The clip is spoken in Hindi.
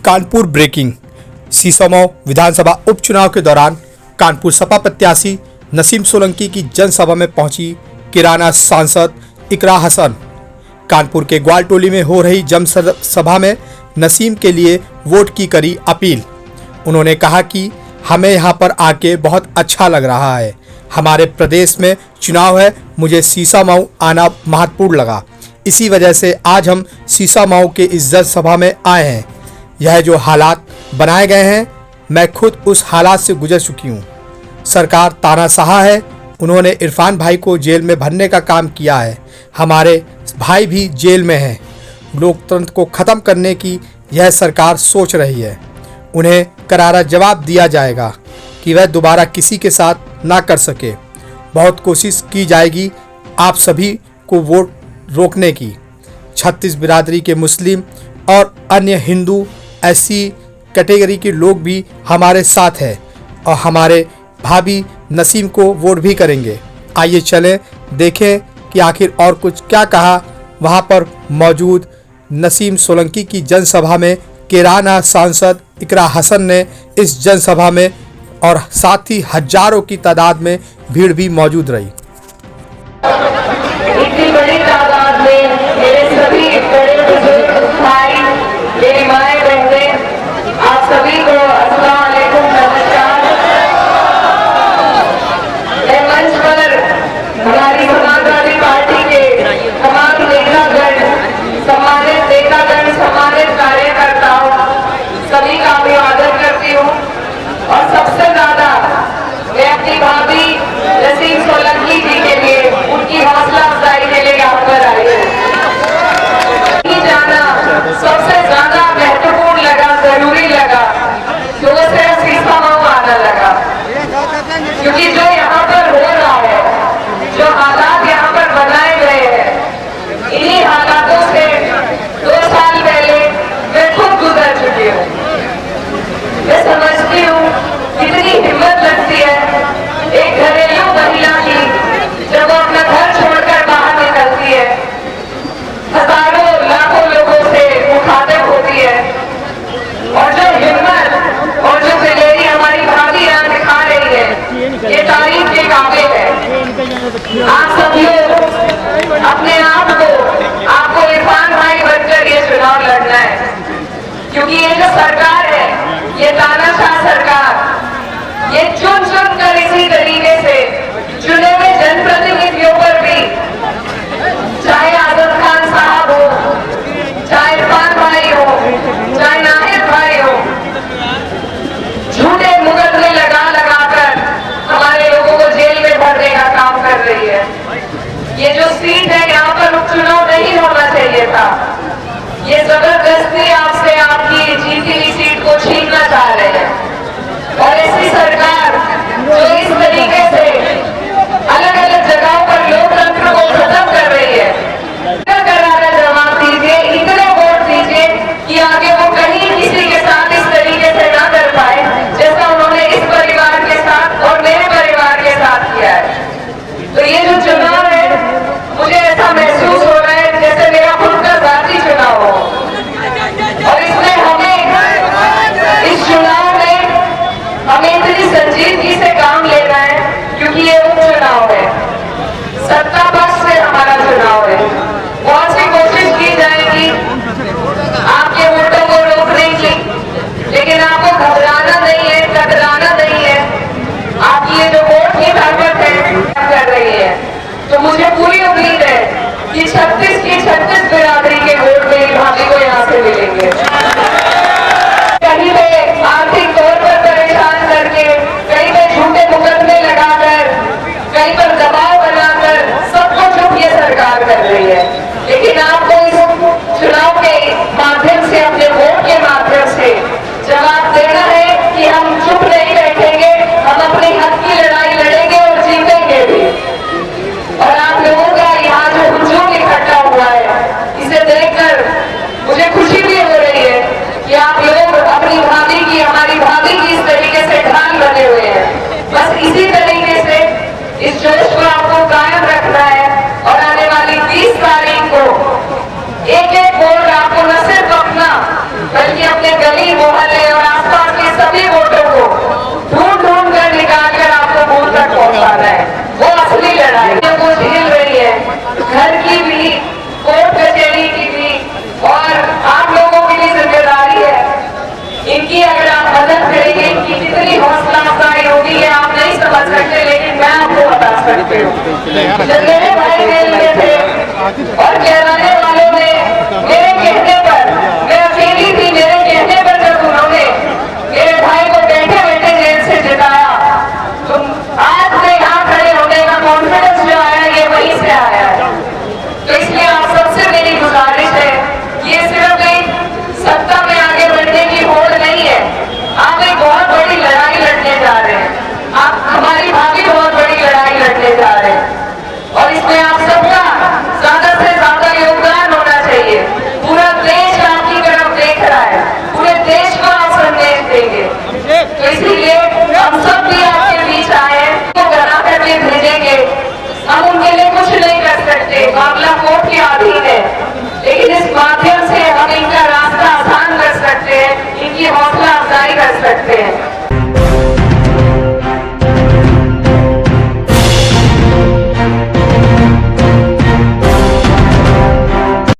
कानपुर ब्रेकिंग। सीसमऊ विधानसभा उपचुनाव के दौरान कानपुर सपा प्रत्याशी नसीम सोलंकी की जनसभा में पहुंची किराना सांसद इकरा हसन। कानपुर के ग्वालटोली में हो रही जनसभा में नसीम के लिए वोट की करी अपील। उन्होंने कहा कि हमें यहां पर आके बहुत अच्छा लग रहा है। हमारे प्रदेश में चुनाव है, मुझे सीसामऊ आना महत्वपूर्ण लगा। इसी वजह से आज हम सीसामऊ के इस जनसभा में आए हैं। यह जो हालात बनाए गए हैं, मैं खुद उस हालात से गुजर चुकी हूँ। सरकार तानाशाह है। उन्होंने इरफान भाई को जेल में भरने का काम किया है। हमारे भाई भी जेल में हैं। लोकतंत्र को ख़त्म करने की यह सरकार सोच रही है। उन्हें करारा जवाब दिया जाएगा कि वह दोबारा किसी के साथ ना कर सके। बहुत कोशिश की जाएगी आप सभी को वोट रोकने की। 36 बिरादरी के मुस्लिम और अन्य हिंदू ऐसी कैटेगरी के लोग भी हमारे साथ हैं और हमारे भाभी नसीम को वोट भी करेंगे। आइए चलें देखें कि आखिर और कुछ क्या कहा वहां पर मौजूद नसीम सोलंकी की जनसभा में किराना सांसद इकरा हसन ने। इस जनसभा में और साथ ही हजारों की तादाद में भीड़ भी मौजूद रही। इतनी बड़ी तादाद में मेरे सभी बड़े बुजुर्ग भाई, मेरी माएं बहनें, आप सभी को अस्सलाम वालेकुम, नमस्कार। मैं मंच पर हमारी समाजवादी पार्टी के तमाम नेतागण, सम्मानित कार्यकर्ताओं, सभी का अभिवादन करती हूँ। और सबसे ज्यादा मैं अपनी भाभी नसीम सोलंकी जी के लिए, उनकी हौसला अफजाई के लिए यहाँ पर आई हूँ। जाना सबसे ज्यादा महत्वपूर्ण लगा, जरूरी लगा, तो वो सिर्फ सीसामऊ आना लगा। क्योंकि जो यहाँ पर हो रहा है, जो हालात यहाँ पर बनाए गए हैं, इन्हीं हालातों से 2 साल पहले मैं खुद गुजर चुकी हूँ। मैं समझती हूँ कितनी हिम्मत लगती है एक घरेलू महिला की जब वो अपना घर छोड़कर बाहर निकलती है, हजारों लाखों लोगों से मुखातिब होती है। और जो हिम्मत और जो दिलेरी हमारी भाभी यहाँ दिखा रही है, ये तारीफ के काबिल है। आप सब लोग अपने आप को, आपको इरफान भाई बनकर ये चुनाव लड़ना है। क्योंकि ये जो सरकार है, ये तानाशाह सरकार, ये चुन कर इसी तरीके से चुने हुए जनप्रतिनिधियों पर भी, चाहे आजम खान साहब हो, चाहे इरफान भाई हो, चाहे नाहिद भाई हो, झूठे मुकदमे लगा कर हमारे लोगों को जेल में भरने का काम कर रही है। ये जो सीट है, यहाँ पर उपचुनाव नहीं होना चाहिए था। ये जबरदस्ती आपसे आपकी जीती हुई सीट को छीनना चाह रहे हैं। और ऐसी सरकार जो इस तरीके से अलग अलग जगहों पर लोकतंत्र को खत्म कर रही है, करारा जवाब दीजिए, इतने वोट दीजिए कि आगे वो कहीं किसी के साथ इस तरीके से ना कर पाए जैसा उन्होंने इस परिवार के साथ और मेरे परिवार के साथ किया है। तो ये जो चुनाव है, मुझे ऐसा महसूस हो रहा है जैसे मेरा खुद का जाती चुनाव हो। और इसमें इस चुनाव में हमें इतनी संजीदगी से काम लेना है क्योंकि ये उपचुनाव है, सत्ता पक्ष से हमारा चुनाव है। बहुत सी कोशिश की जाएगी आपके वोटों को रोकने की, लेकिन आपको घबराना नहीं है, कतराना नहीं है। आपकी ये जो वोट की ताकत है कर रही है। तो मुझे पूरी उम्मीद है कि 36 की 36 बिरादरी के वोट मेरी भाभी को यहाँ से मिलेंगे। कहीं पे आर्थिक तौर पर परेशान करके, कहीं पे झूठे मुकदमे लगाकर, कहीं पर दबाव बनाकर जब मेरे भाई जेल में थे और कहलाने वालों ने मेरे कहने पर, मैं अकेली थी, मेरे कहने पर जब उन्होंने मेरे भाई को बैठे बैठे जेल से जिताया, तो आज मैं यहाँ खड़े होने का कॉन्फिडेंस जो आया ये वहीं से आया है। तो इसलिए आप सबसे मेरी गुजारिश है, ये सिर्फ एक सत्ता में आगे बढ़ने की होड़ नहीं है, आप एक बहुत बड़ी लड़ाई लड़ने जा रहे हैं। आप, हमारी भाभी बहुत बड़ी लड़ाई लड़ने जा रहे हैं और इसमें आप सबका ज्यादा से ज्यादा योगदान होना चाहिए। पूरा देश आपकी तरफ देख रहा है, पूरे देश को आप संदेश देंगे, तो इसीलिए हम सब भी आपके बीच आए हैं, तो बना करके भेजेंगे। हम उनके लिए कुछ नहीं कर सकते, मामला कोर्ट के अधीन है, लेकिन इस माध्यम से हम इनका रास्ता आसान कर सकते हैं, इनकी हौसला अफजाई कर सकते हैं।